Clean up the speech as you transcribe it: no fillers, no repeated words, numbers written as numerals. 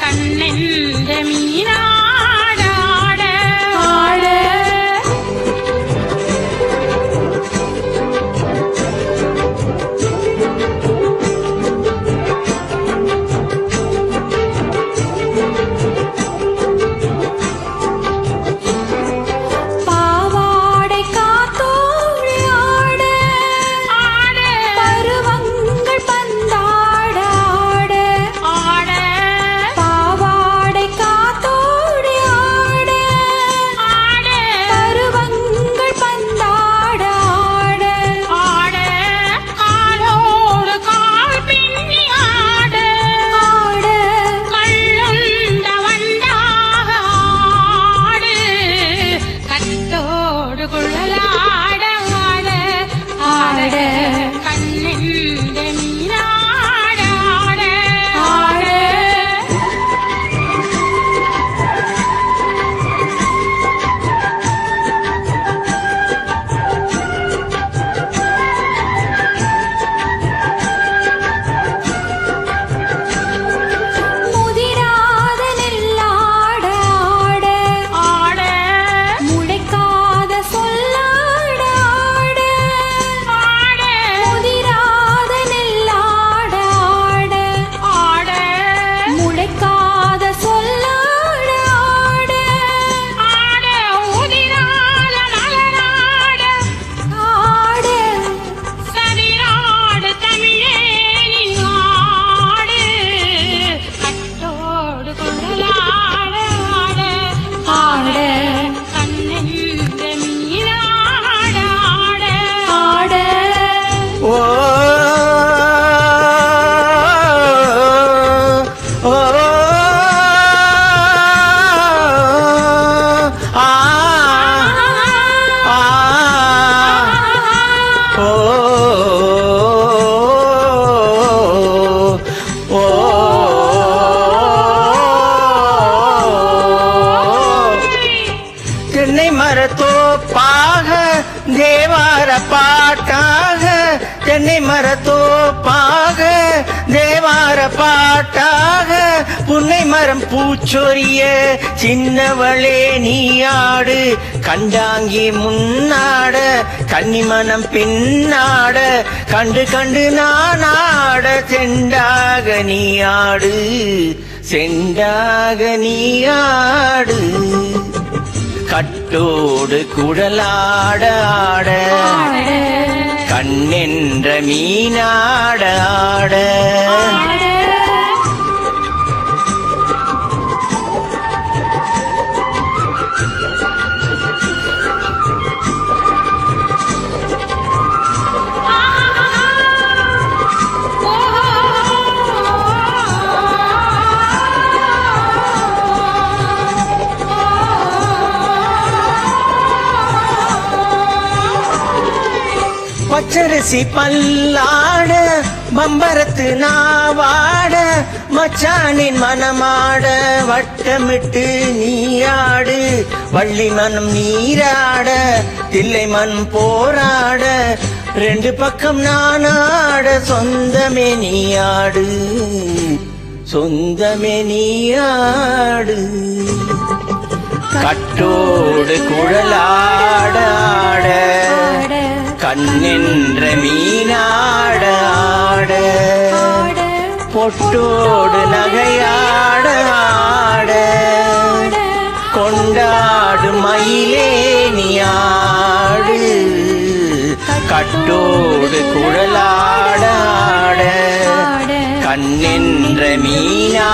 கண்ணென்ற மீனாட ஆட ஆட தென்னை மரத்தோப்பாக தேவார பாட்டாக தென்னை மரத்தோப்பாக தேவார பாட்டாக புன்னை மரம் பூச்சொரிய சின்னவளே நீயாடு கண்டாங்கி முன்னாட கன்னிமனம் பின்னாட கண்டு கண்டு நானாட செண்டாக நீயாடு செண்டாக நீயாடு கட்டோடு குழலாட ஆட கண்ணென்ற மீனாட ஆட பச்சரிசி பல்லாட பம்பரத்து நாவாட மச்சானின் மனமாட வட்டமிட்டு நீயாடு வள்ளி மனம் நீராட தில்லை மண் போராட ரெண்டு பக்கம் நானாட சொந்தமே நீயாடு சொந்தமே நீயாடு கட்டோடு குழலாட ஆட கண்ணென்ற மீனாட ஆட பொட்டோடு நகையாட ஆட கொண்டாடு மயிலே நீயாடு கட்டோடு குழலாட ஆட கண்ணென்ற மீனா